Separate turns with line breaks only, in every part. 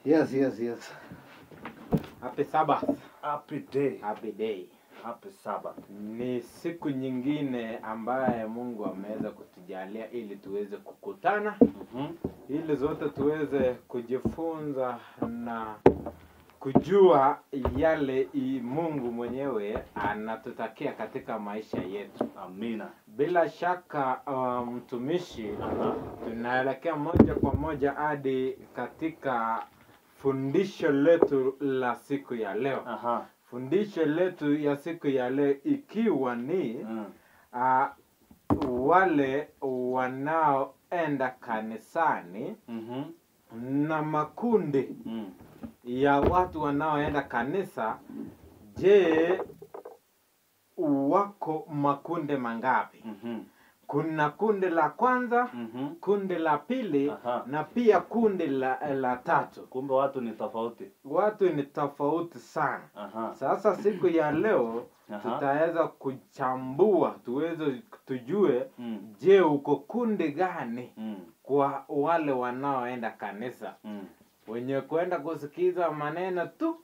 Yes, yes, yes. Happy Sabbath.
Happy day.
Happy day.
Happy Sabbath.
Ni siku nyingine ambaye Mungu ameweza kutujalia ili tuweze kukutana. Ili zote tuweze kujifunza na kujua yale Mungu mwenyewe anatutakia katika maisha yetu.
Amina.
Bila shaka mtumishi, tunaelekea moja kwa moja hadi katika fundisho letu la siku ya leo. Fundisho letu ya siku ya leo ikiwa ni wale wanaoenda kanisani na makundi ya watu wanaoenda kanisa. Je, wako makundi mangapi? Kuna kundi la kwanza, kundi la pili, na pia kundi la tatu.
Kumbe watu ni tofauti.
Watu ni tofauti sana. Sasa siku ya leo tutaweza kuchambua, tujue je, uko kundi gani kwa wale wanaoenda kanisa. Wenye kwenda kusikiza maneno tu,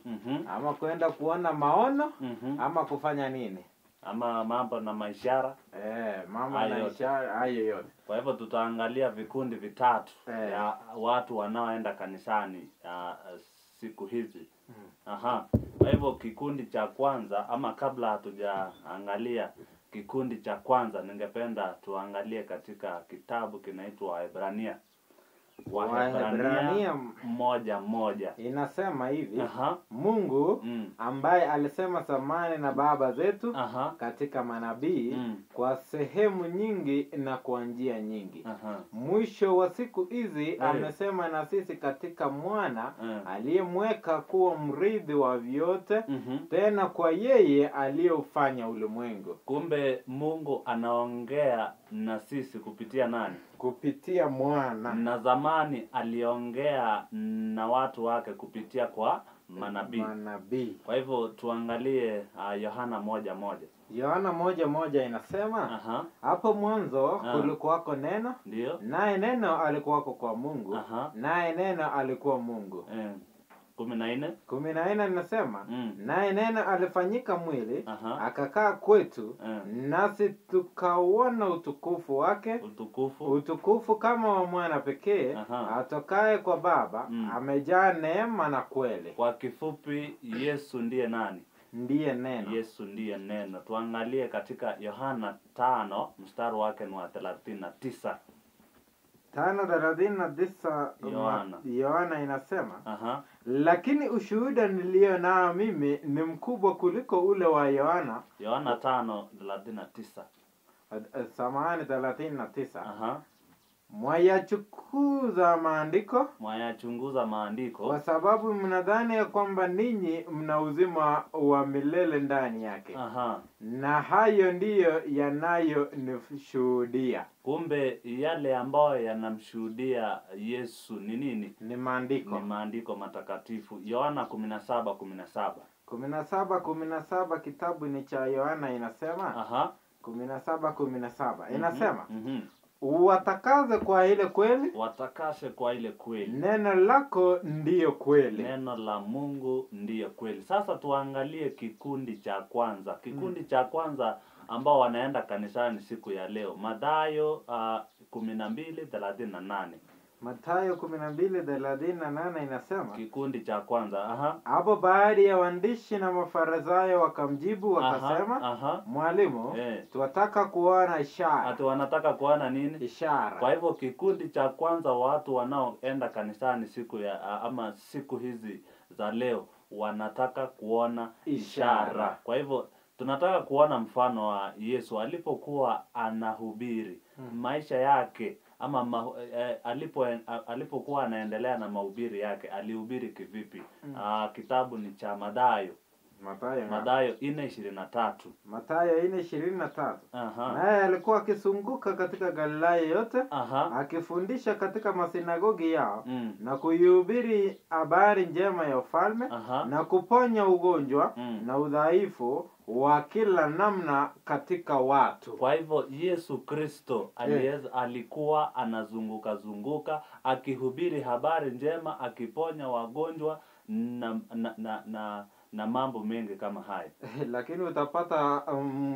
ama kwenda kuona maono, ama kufanya nini?
Ama mambo na maishara.
Mambo na ishara, hayo yote.
Kwa hivyo tutaangalia vikundi vitatu ya watu wanaoenda kanisani siku hizi. Kwa hivyo kikundi cha kwanza, ama kabla hatujaangalia kikundi cha kwanza, ningependa tuangalie katika kitabu kinaitwa Waebrania. Waebrania 1:1
inasema hivi: Mungu ambaye alisema zamani na baba zetu katika manabii kwa sehemu nyingi na kwa njia nyingi, mwisho wa siku hizi amesema na sisi katika mwana aliyemweka kuwa mrithi wa vyote, tena kwa yeye aliyofanya ulimwengu.
Kumbe Mungu anaongea na sisi kupitia nani?
Kupitia mwana. Na
zamani aliongea na watu wake kupitia kwa manabii. Kwa hivyo tuangalie Yohana 1:1.
Yohana 1:1 inasema, hapo mwanzo kulikuwako neno, naye neno alikuwako kwa Mungu, naye neno alikuwa Mungu. 14 inasema, naye neno alifanyika mwili, akakaa kwetu, nasi tukauona utukufu wake, utukufu kama wa mwana pekee atokaye kwa Baba, amejaa neema na kweli.
Kwa kifupi, Yesu ndiye nani?
Ndiye neno.
Yesu ndiye neno. Tuangalie katika Yohana 5 mstari wake ni wa 39.
5:39 Yohana inasema, lakini ushuhuda nilio nao mimi ni mkubwa kuliko ule wa Yohana.
Yohana 5:39.
Samahani, 39. Mwayachunguza maandiko kwa sababu mnadhani ya kwamba ninyi mna uzima wa milele ndani yake. Na hayo ndiyo yanayonishuhudia.
Kumbe yale ambayo yanamshuhudia Yesu ni nini?
Ni maandiko.
Ni maandiko matakatifu. Yohana 17:17.
17:17 kitabu ni cha Yohana inasema. 17:17 inasema, watakaze kwa ile kweli.
Watakase kwa ile kweli.
Neno lako ndiyo kweli.
Neno la Mungu ndiyo kweli. Sasa tuangalie kikundi cha kwanza. Kikundi cha kwanza ambao wanaenda kanisani siku ya leo. Mathayo 12:38.
Mathayo 12:38 inasema,
kikundi cha kwanza.
Hapo baadhi ya waandishi na Mafarisayo wakamjibu wakasema, Mwalimu, tunataka kuona ishara.
Ati wanataka kuona nini?
Ishara.
Kwa hivyo kikundi cha kwanza, watu wanaoenda kanisani siku ya ama siku hizi za leo, wanataka kuona ishara. Kwa hivyo tunataka kuona mfano wa Yesu alipokuwa anahubiri maisha yake, ama alipokuwa anaendelea na mahubiri yake, alihubiri kivipi? Kitabu ni cha Mathayo. Mathayo 4:23.
Mathayo 4:23. Naye alikuwa akisunguka katika Galilaya yote, akifundisha katika masinagogi yao, na kuihubiri habari njema ya ufalme, na kuponya ugonjwa na udhaifu wa kila namna katika watu.
Kwa hivyo Yesu Kristo alikuwa anazunguka akihubiri habari njema, akiponya wagonjwa na mambo mengi kama haya.
Lakini utapata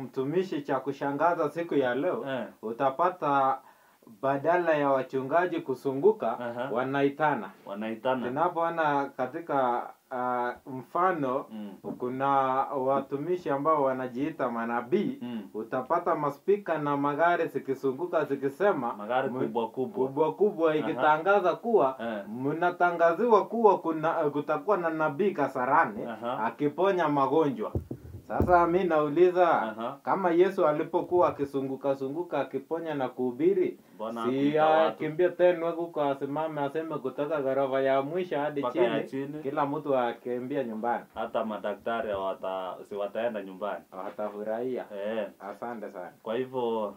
mtumishi cha kushangaza siku ya leo, utapata badala ya wachungaji kusunguka, wanaitana. Tunapoona katika mfano kuna watumishi ambao wanajiita manabii, utapata maspika na magari zikisunguka zikisema,
magari
kubwa ikitangaza kuwa mnatangaziwa kuwa kutakuwa na nabii Kasarani akiponya magonjwa. Sasa mimi nauliza, kama Yesu alipokuwa akisunguka akiponya na kuhubiri, si akimbia tena huko asimame aseme kutoka ghorofa ya mwisho hadi chini, kila mtu akimbia nyumbani?
Hata madaktari wataenda nyumbani,
watafurahia. Asante sana.
Kwa hivyo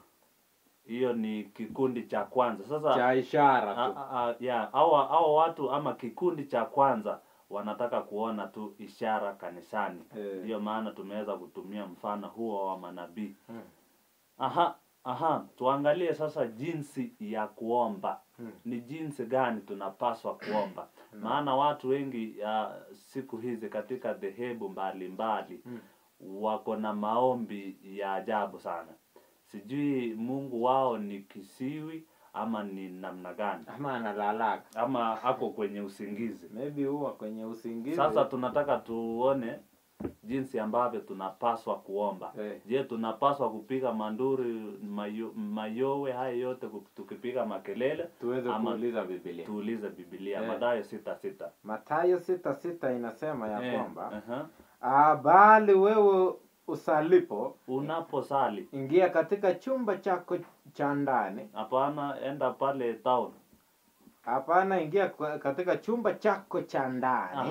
hiyo ni kikundi cha kwanza. Sasa
cha ishara tu.
Hao watu ama kikundi cha kwanza wanataka kuona tu ishara kanisani. Ndio maana tumeweza kutumia mfano huo wa manabii. Tuangalie sasa jinsi ya kuomba. Ni jinsi gani tunapaswa kuomba. Maana watu wengi siku hizi katika dhehebu mbalimbali wako na maombi ya ajabu sana. Sijui Mungu wao ni kisiwi ama ni namna gani,
ama analalaka,
ama ako kwenye usingizi.
Maybe huwa kwenye usingizi.
Sasa tunataka tuone jinsi ambavyo tunapaswa kuomba. Je, tunapaswa kupiga manduri, mayowe haya yote tukipiga makelele,
tuweze kuuliza Biblia?
Tuulize Biblia. Mathayo 6:6.
Mathayo 6:6 inasema ya kwamba bali wewe unaposali, ingia katika chumba chako cha ndani.
Hapana enda pale town.
Hapana, ingia katika chumba chako cha ndani.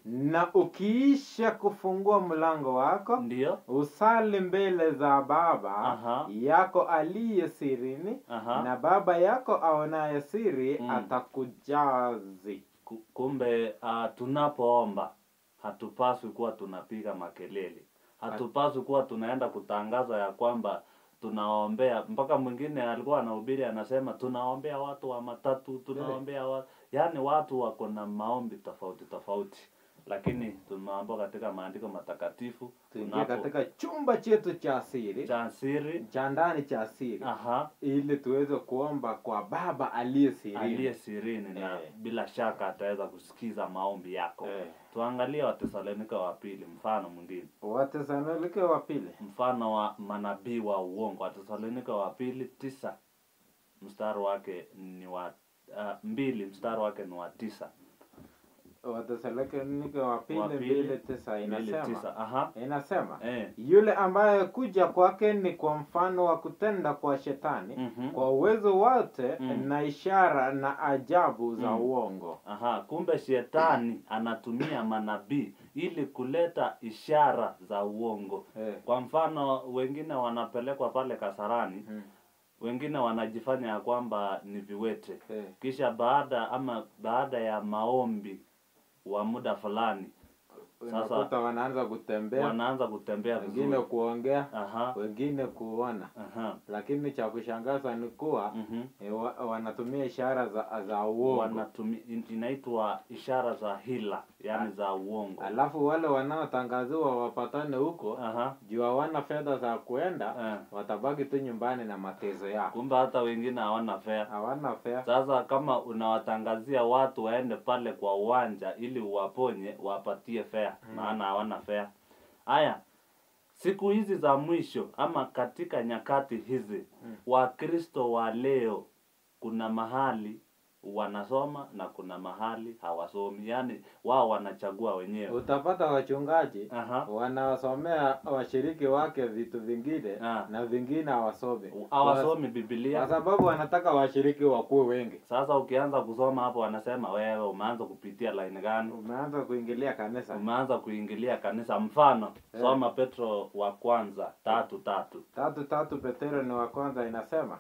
Na ukiisha kufungua mlango wako,
ndio
usali mbele za Baba yako aliye sirini, na Baba yako aonaye siri atakujazi.
Kumbe tunapoomba hatupaswi kuwa tunapiga makelele. Hatupaswi kuwa tunaenda kutangaza ya kwamba tunaombea. Mpaka mwingine alikuwa anahubiri anasema tunaombea watu wa matatu, tunaombea watu. Yaani watu wako na maombi tofauti. Lakini tumeambiwa katika maandiko matakatifu
tuingie katika chumba chetu cha siri, cha ndani cha siri, ili tuweze kuomba kwa Baba aliye
sirini, na bila shaka ataweza kusikiza maombi yako. Tuangalie Wathesalonike wa pili, mfano mwingine.
Wathesalonike wa pili,
mfano wa manabii wa uongo. Wathesalonike wa pili 9 mstari wake ni wa 2 mstari wake ni wa 9.
Wathesalonike wa pili 2:9 inasema yule ambaye kuja kwake ni kwa mfano wa kutenda kwa shetani, kwa uwezo wote na ishara na ajabu za uongo.
Kumbe shetani anatumia manabii ili kuleta ishara za uongo. Kwa mfano wengine wanapelekwa pale Kasarani, wengine wanajifanya ya kwamba ni viwete. Kisha baada ya maombi wa muda fulani,
sasa wanaanza kutembea vizuri, wengine kuongea, wengine kuona. Lakini cha kushangaza ni kuwa wanatumia ishara za uongo.
Inaitwa ishara za hila, yani za uongo.
Alafu wale wanaotangaziwa wapatane huko, juu hawana fedha za kuenda, watabaki tu nyumbani na mateso yao.
Kumbe hata wengine hawana fare. Sasa kama unawatangazia watu waende pale kwa uwanja ili uwaponye, wapatie fare, maana hawana fare. Haya, siku hizi za mwisho ama katika nyakati hizi, Wakristo wa leo kuna mahali wanasoma na kuna mahali hawasomi. Yani wao wanachagua wenyewe.
Utapata wachungaji wanawasomea washiriki wake vitu vingine na vingine hawasomi
Biblia,
kwa sababu wanataka washiriki wakuwe wengi.
Sasa ukianza kusoma hapo wanasema wewe umeanza kupitia line gani?
Umeanza
kuingilia kanisa. Mfano soma Petro wa kwanza 3:3.
3:3 Petro ni wa kwanza inasema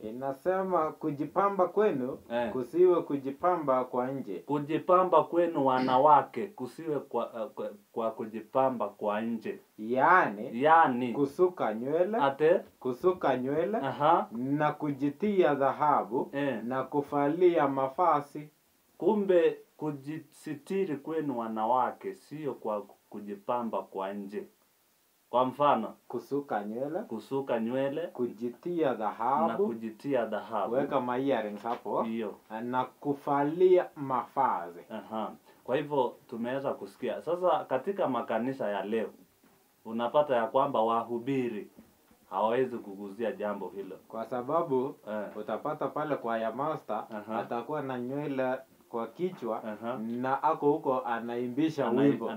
Inasema kujipamba kwenu kusiwe kujipamba kwa nje.
Kujipamba kwenu wanawake kusiwe kwa kujipamba kwa nje.
Yaani kusuka nywele. Kusuka nywele. Na kujitia dhahabu. Na kuvalia mavazi.
Kumbe kujisitiri kwenu wanawake sio kwa kujipamba kwa nje. Kwa mfano, kusuka nywele,
kujitia dhahabu,
na kujitia dhahabu,
weka earrings hapo,
hiyo,
na kuvalia mavazi.
Kwa hivyo tumeweza kusikia. Sasa katika makanisa ya leo unapata ya kwamba wahubiri hawawezi kuguzia jambo hilo.
Kwa sababu utapata pale kwa ya master atakuwa na nywele kwa kichwa na ako huko anaimbisha wimbo.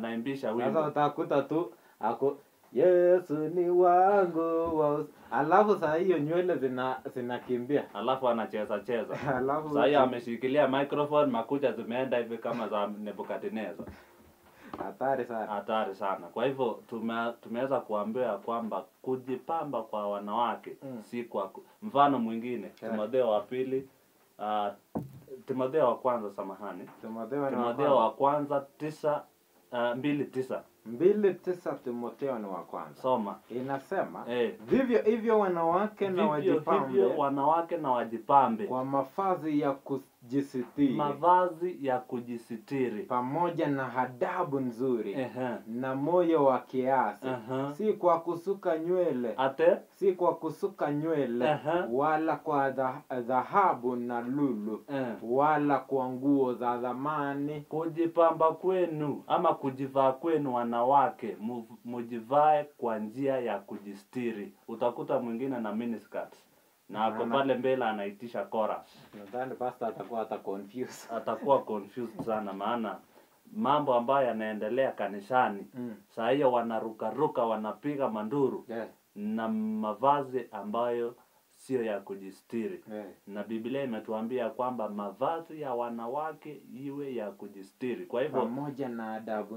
Sasa utakuta tu ako Yesu ni wangu. Alafu saa hiyo nywele zinakimbia.
Alafu anacheza. Saa hiyo ameshikilia microphone, makucha zimeenda hivi kama za Nebukadnezar. Hatari sana. Kwa hivyo tumeweza kuambiwa kwamba kujipamba kwa wanawake si kwa mfano mwingine. Timotheo wa pili, Timotheo wa kwanza, samahani. Timotheo wa kwanza 2:9.
2:9 Timotheo ni wa kwanza.
Soma.
Inasema vivyo hivyo wanawake na wajipambe kwa mavazi ya kujisitiri.
Mavazi ya kujisitiri
pamoja na adabu nzuri. Na moyo wa kiasi. Si kwa kusuka nywele. Si kwa kusuka nywele. Wala kwa dhahabu na lulu. Wala kwa nguo za thamani.
Kujipamba kwenu ama kujivaa kwenu wanawake mujivae kwa njia ya kujistiri. Utakuta mwingine na miniskirt na ako pale mbele anaitisha chorus.
Nadhani pastor
atakuwa confused sana, maana mambo ambayo yanaendelea kanisani saa hiyo wanaruka wanapiga manduru na mavazi ambayo sio ya kujistiri. Na Biblia imetuambia kwamba mavazi ya wanawake iwe ya kujistiri. Kwa hivyo
pamoja na adabu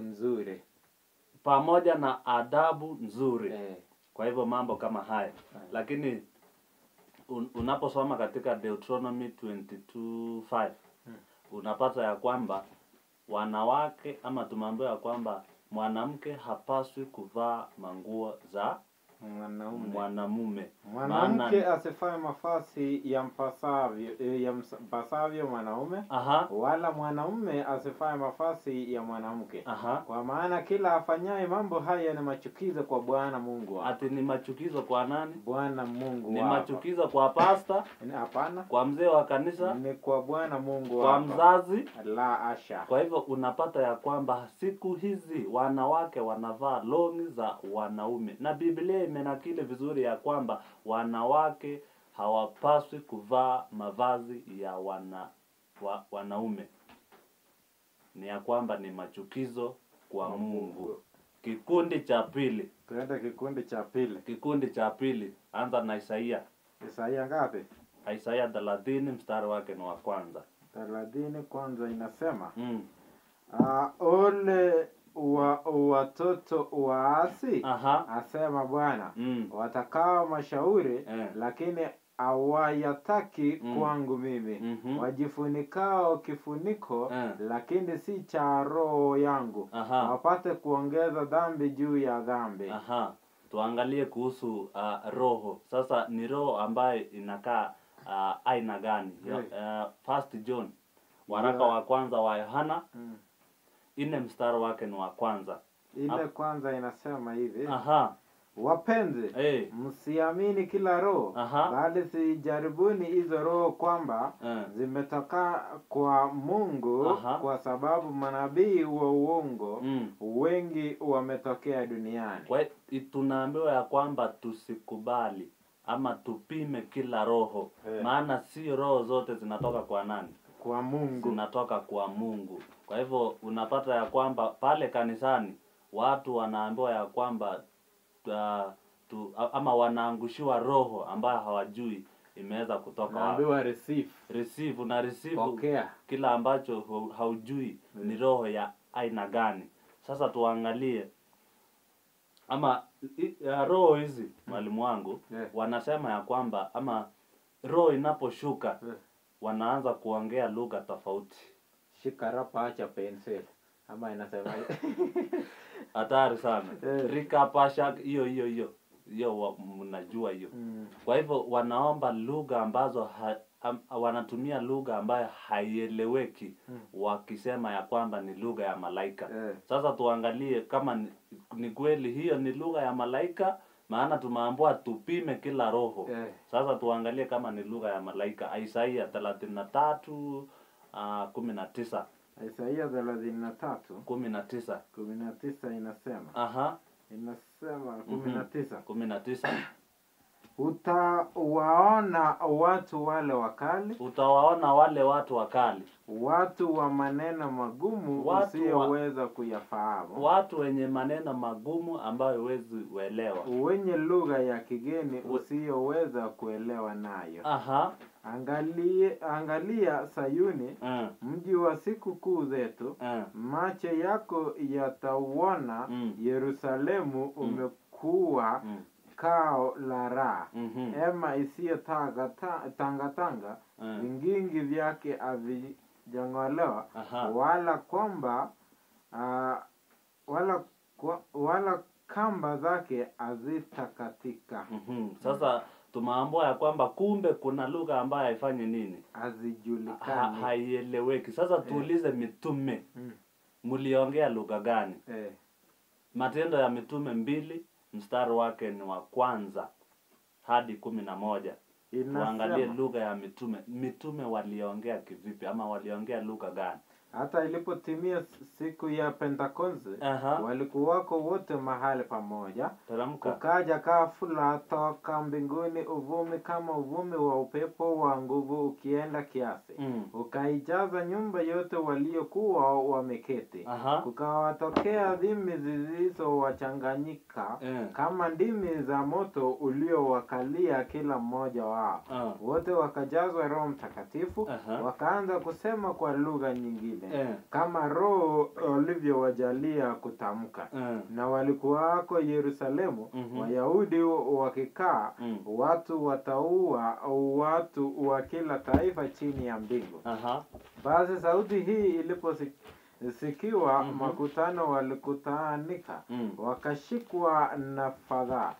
nzuri.
Kwa hivyo mambo kama haya. Lakini unaposoma katika Deuteronomy 22:5 unapata ya kwamba wanawake ama tumeambiwa kwamba mwanamke hapaswi kuvaa manguo za mwanamume.
Mwanamke asivae mavazi yampasavyo mwanaume. Wala mwanamume asivae mavazi ya mwanamke. Kwa maana kila afanyaye mambo haya ni machukizo kwa Bwana Mungu wako.
Ati ni machukizo kwa nani?
Bwana Mungu wako.
Ni machukizo kwa pastor?
Hapana.
Kwa mzee wa kanisa?
Ni kwa Bwana Mungu
wako. Kwa mzazi?
La asha.
Kwa hivyo unapata ya kwamba siku hizi wanawake wanavaa longi za wanaume. Na Biblia imenakili vizuri ya kwamba wanawake hawapaswi kuvaa mavazi ya wanaume. Ni ya kwamba ni machukizo kwa Mungu. Kikundi cha pili.
Tuende kikundi cha pili.
Kikundi cha pili. Anza na Isaia.
Isaia ngapi?
Isaia 30 mstari wake ni wa kwanza.
30 kwanza inasema ole watoto waasi, asema Bwana, watakao mashauri lakini hawayataki kwangu mimi. Wajifunikao kifuniko lakini si cha roho yangu. Wapate kuongeza dhambi juu ya dhambi.
Tuangalie kuhusu roho. Sasa ni roho ambayo inakaa aina gani? First John, waraka wa kwanza wa Yohana 4 mstari wake ni wa kwanza.
Ile kwanza inasema hivi. Wapenzi, msiamini kila roho, bali sijaribuni hizo roho kwamba zimetoka kwa Mungu, kwa sababu manabii wa uongo wengi wametokea duniani.
Kwa tunaambiwa ya kwamba tusikubali ama tupime kila roho. Maana si roho zote zinatoka kwa nani?
Kwa Mungu.
Zinatoka kwa Mungu. Kwa hivyo unapata ya kwamba pale kanisani watu wanaambiwa ya kwamba ama wanaangushiwa roho ambayo hawajui imeweza kutoka
wapi. Naambiwa
receive na receive
pokea
kila ambacho haujui ni roho ya aina gani. Sasa tuangalie ama roho hizi mwalimu wangu wanasema ya kwamba ama roho inaposhuka wanaanza kuongea lugha tofauti.
Shika rapa acha pencil. Ama inasema
hatari sana. Rika pasha hiyo mnajua hiyo. Kwa hivyo wanaomba lugha ambazo wanatumia lugha ambayo haieleweki wakisema ya kwamba ni lugha ya malaika. Sasa tuangalie kama ni kweli hiyo ni lugha ya malaika, maana tumeambiwa tupime kila roho. Sasa tuangalie kama ni lugha ya malaika. Isaia 33:19.
Isaia
33:19
inasema. Inasema 19. Utawaona watu wale wakali.
Utawaona wale watu wakali.
Watu wa maneno magumu usiyoweza kuyafahamu.
Watu wenye maneno magumu ambayo huwezi kuelewa.
Wenye lugha ya kigeni usiyoweza kuelewa nayo. Angalia Sayuni, mji wa siku kuu zetu. Macho yako yatauona Yerusalemu umekuwa kao la raha. Ema isiyo tanga vingingi vyake havijang'olewa, wala kamba zake hazitakatika.
Sasa tumeambiwa ya kwamba kumbe kuna lugha ambayo haifanyi nini?
Hazijulikani.
Haieleweki. Sasa tuulize mitume. Mliongea lugha gani? Matendo ya Mitume 2 mstari wake ni wa 1 hadi 11. Tuangalie lugha ya mitume. Mitume waliongea kivipi ama waliongea lugha gani?
Hata ilipotimia siku ya Pentekoste, walikuwako wote mahali pamoja. Kukaja ghafula toka mbinguni uvumi kama uvumi wa upepo wa nguvu ukienda kiasi. Ukaijaza nyumba yote waliokuwa wameketi. Kukawatokea ndimi zilizowachanganyika kama ndimi za moto uliowakalia kila mmoja wao. Wote wakajazwa Roho Mtakatifu, wakaanza kusema kwa lugha nyingine kama Roho alivyowajalia kutamka. Na walikuwako Yerusalemu Wayahudi wakikaa, watu wataua watu wa kila taifa chini ya mbingu. Basi sauti hii iliposikiwa, makutano walikutanika, wakashikwa na fadhaa,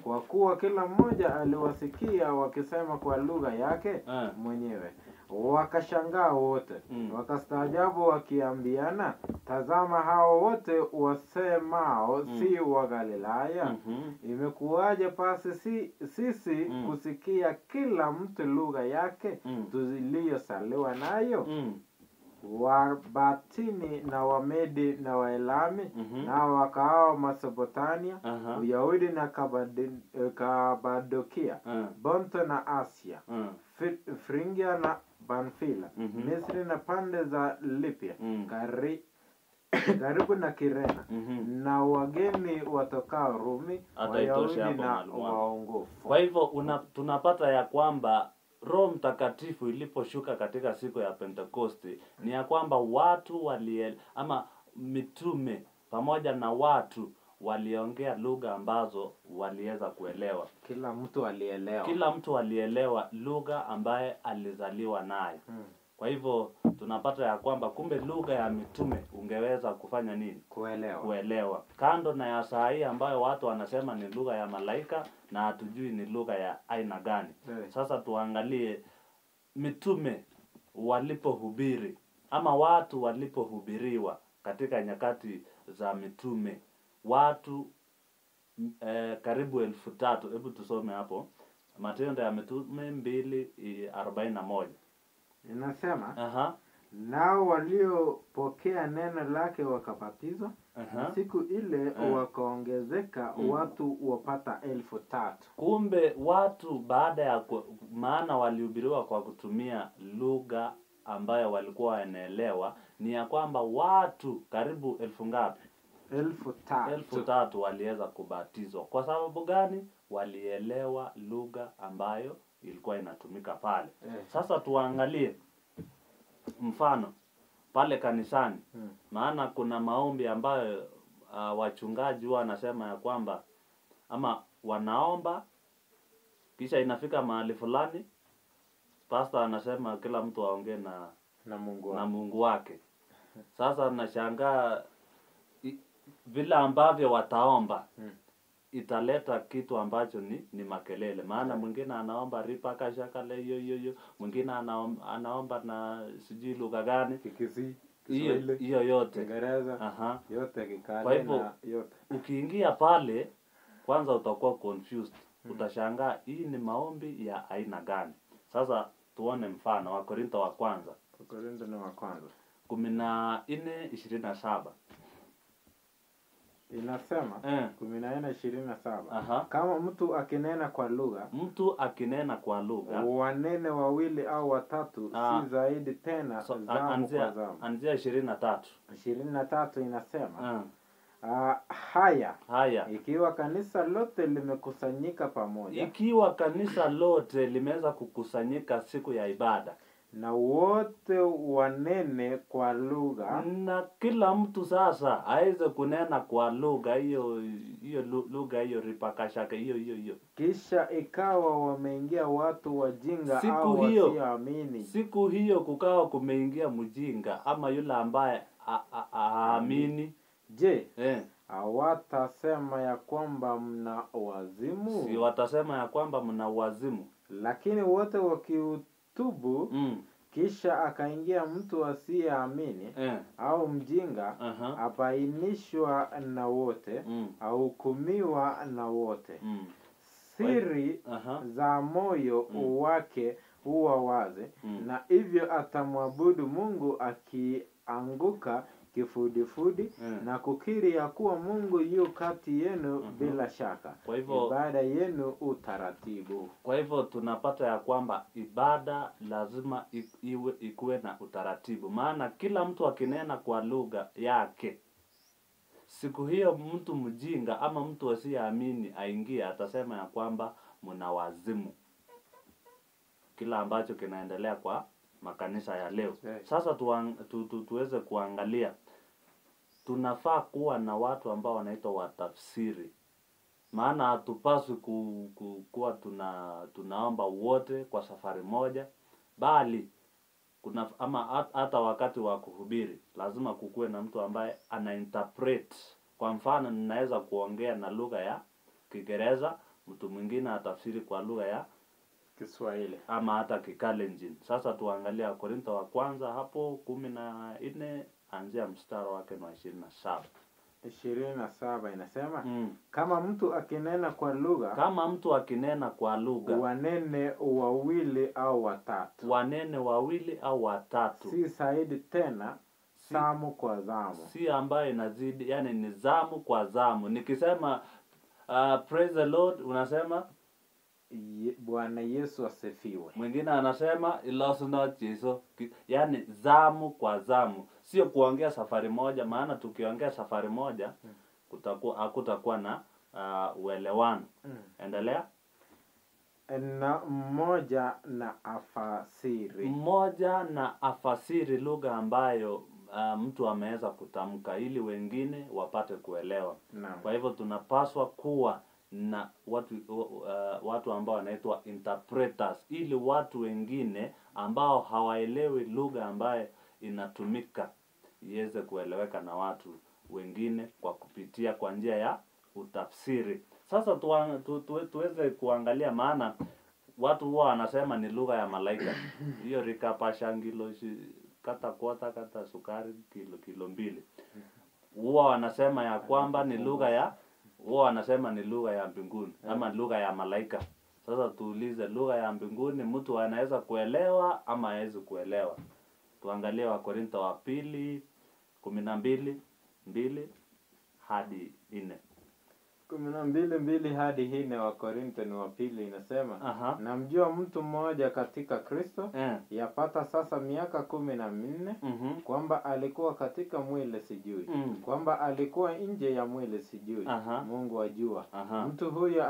kwa kuwa kila mmoja aliwasikia wakisema kwa lugha yake mwenyewe. Wakashangaa wote, wakastaajabu wakiambiana, tazama hao wote wasemao si wa Galilaya? Imekuwaje basi sisi kusikia kila mtu lugha yake tuliyosaliwa nayo? Wabatini na Wamedi na Waelami na wakaao Mesopotamia, Uyahudi na Kabadokia, Bonto na Asia, Fringia na Banfila, Misri na pande za Libya, karibu na Kirena, na wageni watokao Rumi, Wayahudi na waongofu.
Kwa hivyo tunapata ya kwamba Roho Mtakatifu iliposhuka katika siku ya Pentekoste ni ya kwamba watu ama mitume pamoja na watu waliongea lugha ambazo waliweza kuelewa.
Kila mtu alielewa
lugha ambaye alizaliwa nayo. Kwa hivyo tunapata ya kwamba kumbe lugha ya mitume ungeweza kufanya nini? Kuelewa. Kando na ya saa hii ambayo watu wanasema ni lugha ya malaika na hatujui ni lugha ya aina gani. Sasa tuangalie mitume walipohubiri ama watu walipohubiriwa katika nyakati za mitume. Watu karibu 3,000. Hebu tusome hapo. Matendo ya Mitume 2:41.
Inasema, nao waliopokea neno lake wakabatizwa. Siku ile wakaongezeka watu wapata 3,000.
Kumbe watu baada ya maana walihubiriwa kwa kutumia lugha ambayo walikuwa wanaelewa, ni ya kwamba watu karibu 1,000 ngapi?
3,000
waliweza kubatizwa. Kwa sababu gani? Walielewa lugha ambayo ilikuwa inatumika pale. Sasa tuangalie mfano pale kanisani. Maana kuna maombi ambayo wachungaji huwa wanasema ya kwamba ama wanaomba kisha inafika mahali fulani pastor anasema kila mtu aongee na Mungu wake. Sasa nashangaa vile ambavyo wataomba italeta kitu ambacho ni makelele. Maana mwingine anaomba ripa kashakale hiyo, mwingine anaomba na sijui lugha gani, hiyo yote
Kiingereza, yote Kikale.
Kwa hivyo
yote
ukiingia pale kwanza utakuwa confused. Utashangaa hii ni maombi ya aina gani. Sasa tuone mfano wa Korintho wa kwanza.
Korintho ni wa kwanza
14:27.
Inasema 14:27. Kama mtu akinena kwa lugha, wanene wawili au watatu, si zaidi tena zamu kwa zamu.
Anzia 23.
23 inasema haya ikiwa kanisa lote limekusanyika pamoja,
ikiwa kanisa lote limeweza kukusanyika siku ya ibada,
na wote wanene kwa lugha,
na kila mtu sasa aweze kunena kwa lugha hiyo lugha hiyo ripakashaka hiyo,
kisha ikawa wameingia watu wajinga au wasioamini.
Siku hiyo kukawa kumeingia mjinga ama yule ambaye aamini.
Je, hawatasema ya kwamba mna wazimu?
Si watasema ya kwamba mna wazimu.
Lakini wote wakiutubu, kisha akaingia mtu asiyeamini au mjinga, abainishwa na wote, ahukumiwa na wote. Siri za moyo wake huwa wazi, na hivyo atamwabudu Mungu akianguka kifudifudi, na kukiri ya kuwa Mungu yu kati yenu bila shaka.
Kwa hivyo
ibada yenu utaratibu.
Kwa hivyo tunapata ya kwamba ibada lazima ikuwe na utaratibu. Maana kila mtu akinena kwa lugha yake, siku hiyo mtu mjinga ama mtu asiyeamini aingie atasema ya kwamba mna wazimu. Kila ambacho kinaendelea kwa makanisa ya leo. Sasa tuweze kuangalia, tunafaa kuwa na watu ambao wanaitwa watafsiri. Maana hatupaswi kuwa tunaomba wote kwa safari moja, bali ama hata wakati wa kuhubiri lazima kukuwe na mtu ambaye anainterpret. Kwa mfano ninaweza kuongea na lugha ya Kiingereza, mtu mwingine atafsiri kwa lugha ya
Kiswahili
ama hata Kikalenjin. Sasa tuangalia Korintho wa kwanza hapo 14 anzia mstari wake wa 27.
27 inasema kama mtu akinena kwa lugha, wanene wawili au watatu, si zaidi tena zamu kwa zamu.
Si ambaye inazidi, yani ni zamu kwa zamu. Nikisema praise the Lord, unasema
Bwana Yesu asifiwe.
Mwingine anasema ilosno Yesu. Yani zamu kwa zamu. Sio kuongea safari moja, maana tukiongea safari moja hakutakuwa na uelewano. Endelea.
Na mmoja na afasiri lugha ambayo mtu ameweza kutamka ili wengine wapate kuelewa. Kwa hivyo tunapaswa kuwa na watu ambao wanaitwa interpreters, ili watu wengine ambao hawaelewi lugha ambayo inatumika iweze kueleweka na watu wengine kwa kupitia kwa njia ya utafsiri. Sasa tuweze kuangalia, maana watu huwa wanasema ni lugha ya malaika. Hiyo rikapashangilo kata kwota kata sukari kilo 2. Huwa wanasema ya kwamba ni lugha ya wanasema ni lugha ya mbinguni ama lugha ya malaika. Sasa tuulize, lugha ya mbinguni mtu anaweza kuelewa ama hawezi kuelewa? Tuangalie wa Korintho wa pili 12:2 hadi 4. 12:2 hadi 4 wa Korintho ni wa pili inasema, namjua mtu mmoja katika Kristo, yapata sasa miaka 14, kwamba alikuwa katika mwili sijui, kwamba alikuwa nje ya mwili sijui, Mungu ajua. Mtu huyo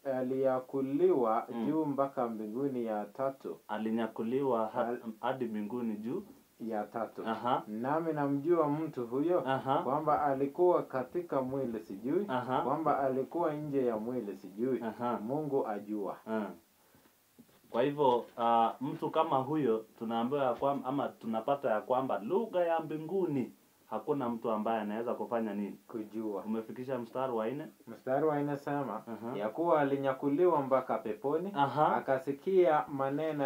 aliyakuliwa juu mpaka mbinguni ya 3.
Alinyakuliwa hadi mbinguni juu
ya 3. Nami namjua mtu huyo, kwamba alikuwa katika mwili sijui, kwamba alikuwa nje ya mwili sijui, Mungu ajua.
Kwa hivyo mtu kama huyo tunaambiwa ya kwamba ama tunapata ya kwamba lugha ya mbinguni hakuna mtu ambaye anaweza kufanya nini?
Kujua.
Umefikisha mstari wa 4?
Mstari wa 4 sema ya kuwa alinyakuliwa mpaka peponi, akasikia maneno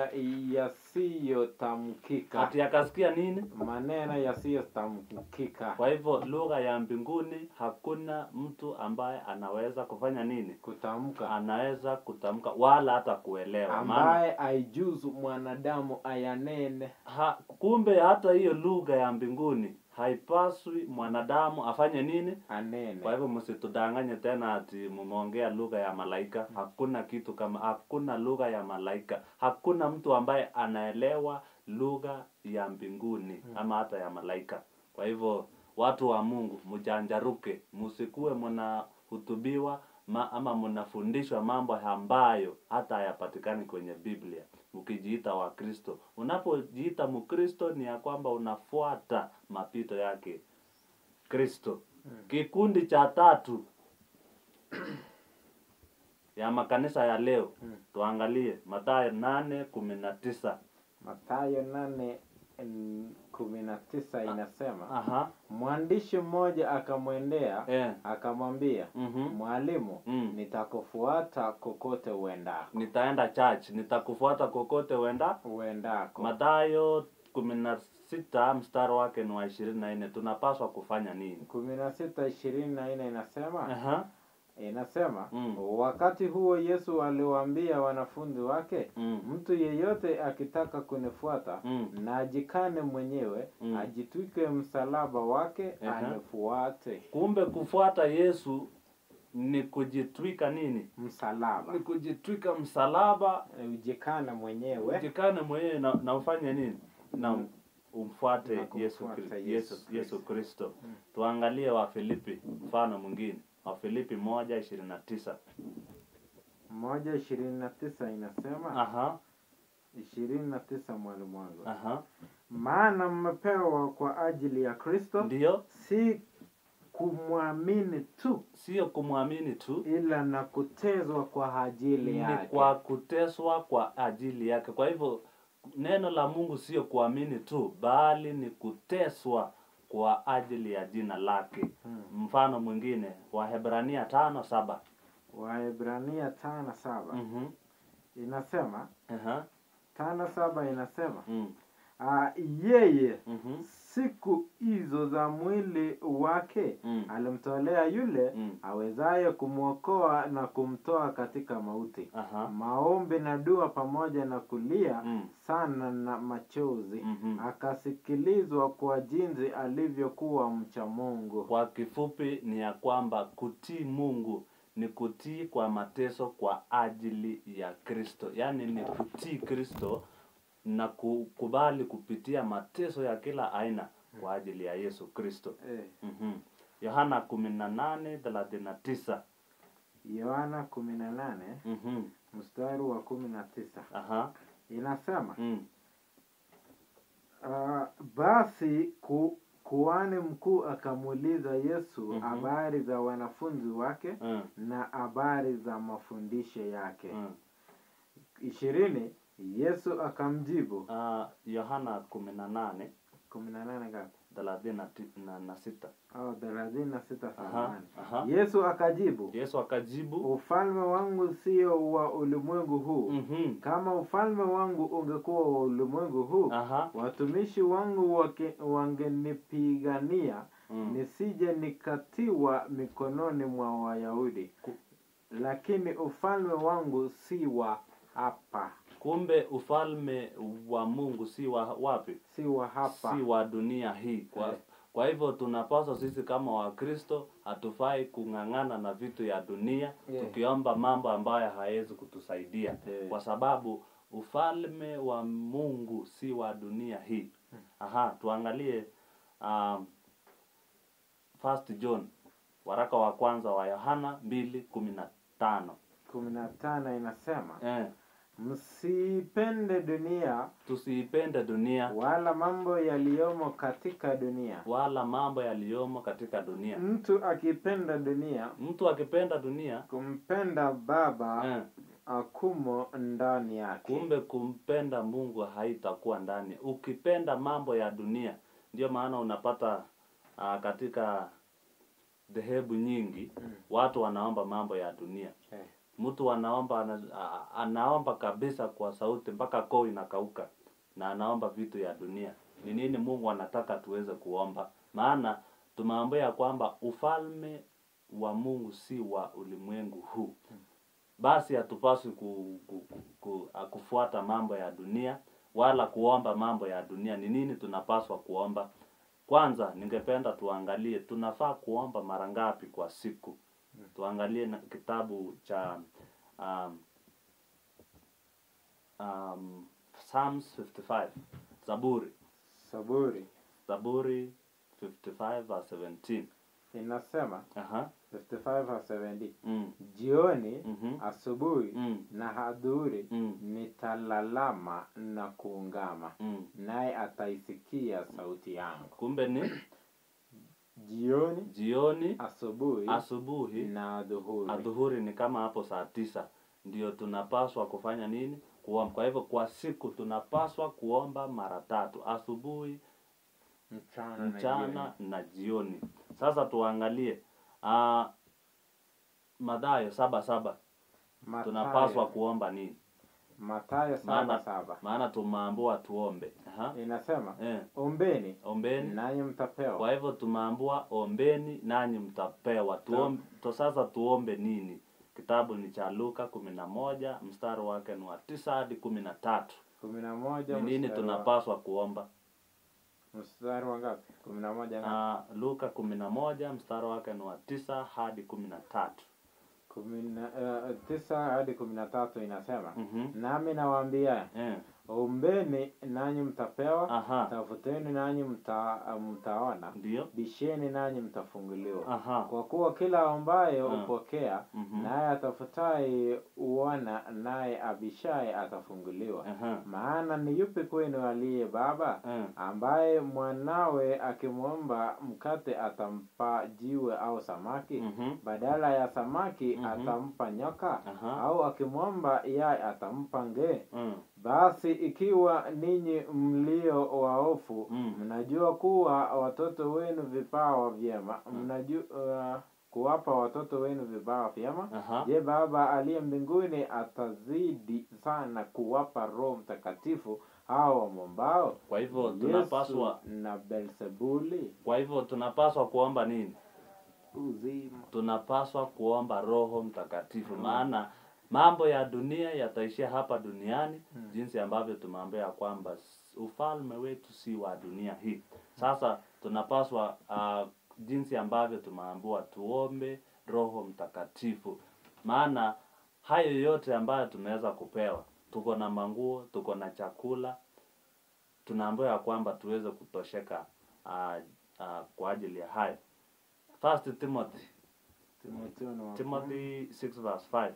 yasiyotamkika.
Ati akasikia nini?
Maneno yasiyotamkika.
Kwa hivyo lugha ya mbinguni hakuna mtu ambaye anaweza kufanya nini?
Kutamka.
Anaweza kutamka wala hata kuelewa.
Ambaye haijuzu mwanadamu ayanene.
Kumbe hata hiyo lugha ya mbinguni haipaswi mwanadamu afanye nini?
Anene.
Kwa hivyo msitudanganye tena ati mmeongea lugha ya malaika. Hakuna kitu kama, hakuna lugha ya malaika. Hakuna mtu ambaye anaelewa lugha ya mbinguni ama hata ya malaika. Kwa hivyo watu wa Mungu mjanjaruke, msikuwe mnahutubiwa ama mnafundishwa mambo ambayo hata hayapatikani kwenye Biblia. Ukijiita wa Kristo, unapojiita Mkristo ni ya kwamba unafuata mapito yake Kristo. Kikundi cha 3 ya makanisa ya leo tuangalie Mathayo 8:19.
Mathayo 8:19 inasema mwandishi mmoja akamwendea akamwambia mwalimu, nitakufuata kokote uendako.
Nitaenda church, nitakufuata kokote uendako. Mathayo 16 mstari wake ni wa 24. Tunapaswa kufanya nini?
16:24 inasema inasema wakati huo Yesu aliwaambia wanafunzi wake, mtu yeyote akitaka kunifuata na ajikane mwenyewe, ajitwike msalaba wake anifuate.
Kumbe kufuata Yesu ni kujitwika nini?
Msalaba.
Ni kujitwika msalaba,
ujikane mwenyewe.
Ujikane mwenyewe na ufanye nini? Na umfuate Yesu Kristo. Tuangalie wa Filipi mfano mwingine. Wa Filipi 1:29.
1:29 inasema 29 mwalimu wangu. Maana mmepewa kwa ajili ya Kristo.
Ndio.
Si kumwamini tu.
Sio kumwamini tu,
ila na kuteswa kwa ajili yake.
Ni kwa kuteswa kwa ajili yake. Kwa hivyo neno la Mungu sio kuamini tu, bali ni kuteswa kwa ajili ya jina lake. Mfano mwingine Waebrania 5:7.
Waebrania 5:7. Inasema 5:7 inasema yeye siku hizo za mwili wake alimtolea yule awezaye kumwokoa na kumtoa katika mauti. Maombi na dua pamoja na kulia sana na machozi. Akasikilizwa kwa jinsi alivyokuwa mcha Mungu.
Kwa kifupi ni ya kwamba kutii Mungu ni kutii kwa mateso kwa ajili ya Kristo. Yaani ni kutii Kristo na kukubali kupitia mateso ya kila aina kwa ajili ya Yesu Kristo. Yohana 18:39.
Yohana 18 mstari wa 19. Inasema basi kuhani mkuu akamuuliza Yesu habari za wanafunzi wake na habari za mafundisho yake. 20 Yesu akamjibu.
Yohana 18
ngapi?
36.
36. Yesu akajibu, ufalme wangu sio wa ulimwengu huu. Kama ufalme wangu ungekuwa wa ulimwengu huu, watumishi wangu wangenipigania nisije nikatiwa mikononi mwa Wayahudi. Lakini ufalme wangu si wa hapa.
Kumbe ufalme wa Mungu si wa wapi?
Si wa hapa.
Si wa dunia hii. Kwa hivyo tunapaswa sisi kama Wakristo hatufai kung'ang'ana na vitu ya dunia tukiomba mambo ambayo hayawezi kutusaidia. Kwa sababu ufalme wa Mungu si wa dunia hii. Tuangalie 1 John, waraka wa kwanza wa Yohana 2:15.
15 inasema msipende dunia.
Tusiipende dunia.
Wala mambo yaliyomo katika dunia.
Mtu
akipenda dunia.
Kumpenda Baba
akumo ndani yake.
Kumbe kumpenda Mungu haitakuwa ndani. Ukipenda mambo ya dunia, ndio maana unapata katika dhehebu nyingi watu wanaomba mambo ya dunia. Mtu anaomba kabisa kwa sauti mpaka koo inakauka, na anaomba vitu ya dunia. Ni nini Mungu anataka tuweze kuomba? Maana tumeambiwa kwamba ufalme wa Mungu si wa ulimwengu huu. Basi hatupaswi kufuata mambo ya dunia wala kuomba mambo ya dunia. Ni nini tunapaswa kuomba? Kwanza ningependa tuangalie tunafaa kuomba mara ngapi kwa siku. Tuangalie na kitabu cha Psalms 55, Zaburi 55 verse 17.
Inasema 55 verse 17. Jioni, asubuhi na adhuhuri nitalalama na kuungama, naye ataisikia sauti yangu.
Kumbe ni
jioni,
asubuhi
na adhuhuri.
Adhuhuri ni kama hapo saa 9. Ndio tunapaswa kufanya nini? Kuomba. Kwa hivyo kwa siku tunapaswa kuomba mara 3, asubuhi, mchana na jioni. Sasa tuangalie Mathayo 7:7. Tunapaswa kuomba nini?
Mathayo 7:7.
Maana tumeambiwa tuombe.
Inasema ombeni nanyi mtapewa.
Kwa hivyo tumeambiwa ombeni nanyi mtapewa. Sasa tuombe nini? Kitabu ni cha Luka 11 mstari wake ni wa 9 hadi 13.
11.
Nini tunapaswa kuomba?
Mstari wangapi? 11.
Luka 11 mstari wake ni wa 9 hadi 13.
9 hadi 13 inasema nami nawaambia ombeni nanyi mtapewa, tafuteni nanyi mtaona, bisheni nanyi mtafunguliwa. Kwa kuwa kila aombaye hupokea, naye atafutaye huona, naye abishaye atafunguliwa. Maana ni yupi kwenu aliye baba ambaye mwanawe akimwomba mkate atampa jiwe au samaki? Badala ya samaki atampa nyoka? Au akimwomba yai atampa nge? Basi ikiwa ninyi mlio waofu mnajua kuwa watoto wenu vipawa vyema, kuwapa watoto wenu vipawa vyema, je, Baba aliye mbinguni atazidi sana kuwapa Roho Mtakatifu hao wamwombao?
Kwa hivyo tunapaswa
na Beelzebuli.
Kwa hivyo tunapaswa kuomba nini?
Uzima.
Tunapaswa kuomba Roho Mtakatifu. Maana mambo ya dunia yataishia hapa duniani, jinsi ambavyo tumeambiwa kwamba ufalme wetu si wa dunia hii. Sasa tunapaswa jinsi ambavyo tumeambiwa tuombe Roho Mtakatifu. Maana hayo yote ambayo tumeweza kupewa, tuko na manguo, tuko na chakula, tunaambiwa kwamba tuweze kutosheka kwa ajili ya hayo. First Timothy 6 verse 5.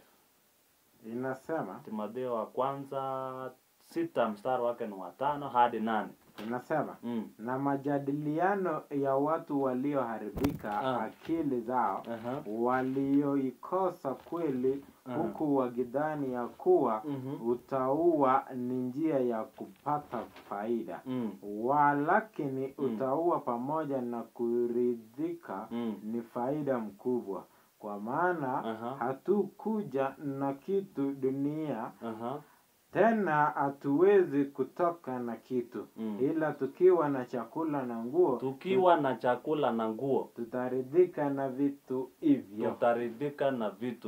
Inasema
Timotheo wa kwanza 6 mstari wake ni wa 5 hadi 8.
Inasema na majadiliano ya watu walioharibika akili zao, walioikosa kweli, huku wakidhani ya kuwa utaua ni njia ya kupata faida. Walakini utaua pamoja na kuridhika ni faida mkubwa. Kwa maana hatukuja na kitu dunia, tena hatuwezi kutoka na kitu, ila tukiwa na chakula na nguo, tutaridhika na vitu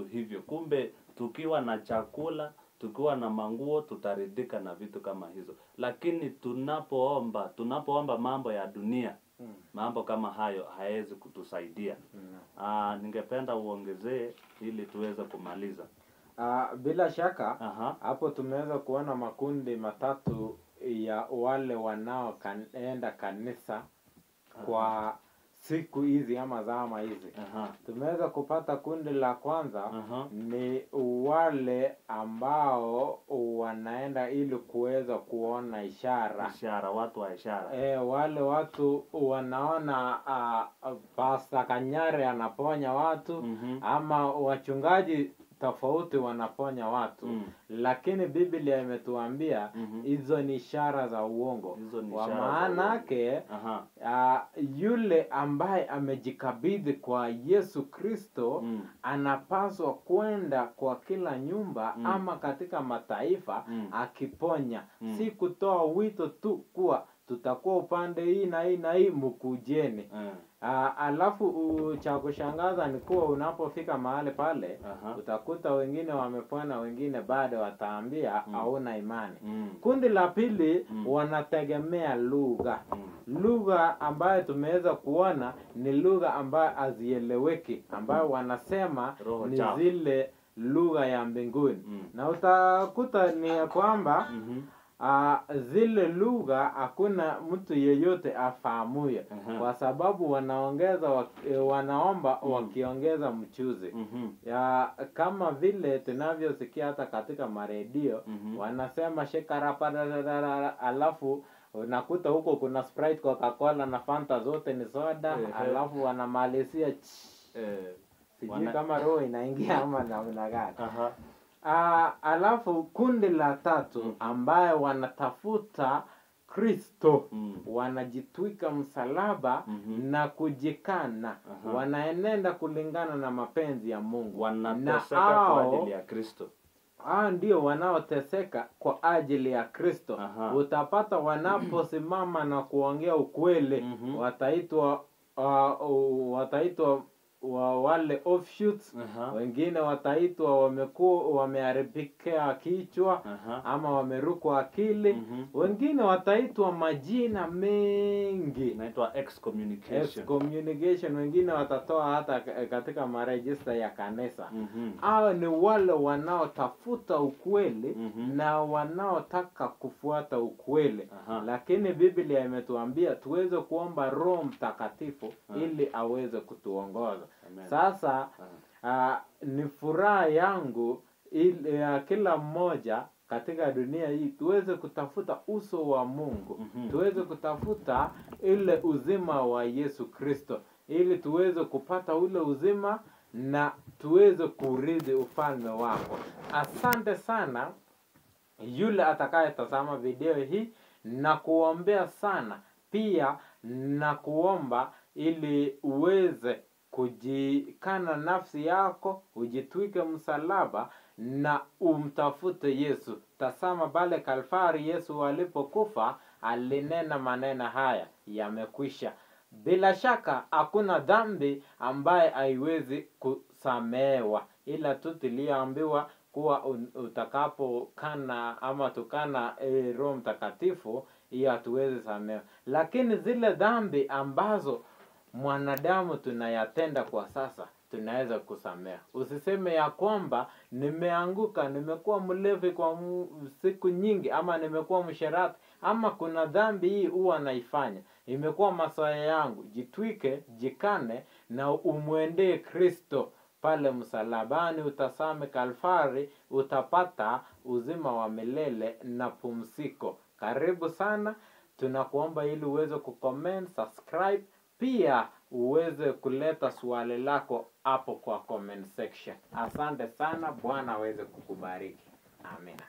hivyo.
Kumbe tukiwa na chakula, tukiwa na manguo, tutaridhika na vitu kama hizo. Lakini tunapoomba mambo ya dunia, mambo kama hayo hayawezi kutusaidia. Ningependa uongezee ili tuweze kumaliza.
Bila shaka hapo tumeweza kuona makundi matatu ya wale wanaoenda kanisa kwa siku hizi ama zama hizi. Tumeweza kupata kundi la kwanza ni wale ambao wanaenda ili kuweza kuona ishara,
watu wa ishara.
Wale watu wanaona Pastor Kanyare anaponya watu, ama wachungaji tofauti wanaponya watu. Lakini Biblia imetuambia hizo ni ishara za uongo. Kwa maana yake yule ambaye amejikabidhi kwa Yesu Kristo anapaswa kwenda kwa kila nyumba ama katika mataifa akiponya. Si kutoa wito tu kuwa tutakuwa upande hii na hii na hii mkujeni. Alafu cha kushangaza ni kuwa unapofika mahali pale utakuta wengine wamepona, wengine bado wataambia hauna imani. Kundi la pili wanategemea lugha. Lugha ambayo tumeweza kuona ni lugha ambayo hazieleweki, ambayo wanasema ni zile lugha ya mbinguni. Na utakuta ni kwamba zile lugha hakuna mtu yeyote afahamuye, kwa sababu wanaomba wakiongeza mchuzi. Kama vile tunavyosikia hata katika maredio wanasema shekarapadadadada, alafu unakuta huko kuna Sprite, Coca-Cola na Fanta zote ni soda, alafu wanamalizia sijui kama roho inaingia ama namna gani. Alafu kundi la tatu ambaye wanatafuta Kristo, wanajitwika msalaba na kujikana, wanaenenda kulingana na mapenzi ya Mungu,
wanateseka kwa ajili ya Kristo.
Ndio wanaoteseka kwa ajili ya Kristo. Utapata wanaposimama na kuongea ukweli, wataitwa wale offshoots. Wengine wataitwa wameharibika kichwa ama wamerukwa akili. Wengine wataitwa majina mengi,
inaitwa
excommunication. Wengine watatoa hata katika marejista ya kanisa. Hao ni wale wanaotafuta ukweli na wanaotaka kufuata ukweli. Lakini Biblia imetuambia tuweze kuomba Roho Mtakatifu ili aweze kutuongoza. Amen. Sasa ni furaha yangu kila mmoja katika dunia hii tuweze kutafuta uso wa Mungu. Tuweze kutafuta ile uzima wa Yesu Kristo, ili tuweze kupata ule uzima na tuweze kurithi ufalme wako. Asante sana yule atakayetazama video hii, na kuombea sana pia, na kuomba ili uweze kujikana nafsi yako, ujitwike msalaba na umtafute Yesu. Tazama pale Kalvari, Yesu alipokufa alinena maneno haya, yamekwisha. Bila shaka hakuna dhambi ambaye haiwezi kusamehewa, ila tu tuliambiwa kuwa utakapokana ama tukana Roho Mtakatifu, hiyo hatuwezi samehewa. Lakini zile dhambi ambazo mwanadamu tunayatenda kwa sasa tunaweza kusamea. Usiseme ya kwamba nimeanguka, nimekuwa mlevi kwa siku nyingi, ama nimekuwa msherati, ama kuna dhambi hii huwa naifanya, imekuwa mazoea yangu. Jitwike, jikane na umwendee Kristo pale msalabani, utasame Kalvari, utapata uzima wa milele na pumziko. Karibu sana. Tunakuomba ili uweze kucomment, subscribe, pia uweze kuleta swali lako hapo kwa comment section. Asante sana, Bwana aweze kukubariki. Amina.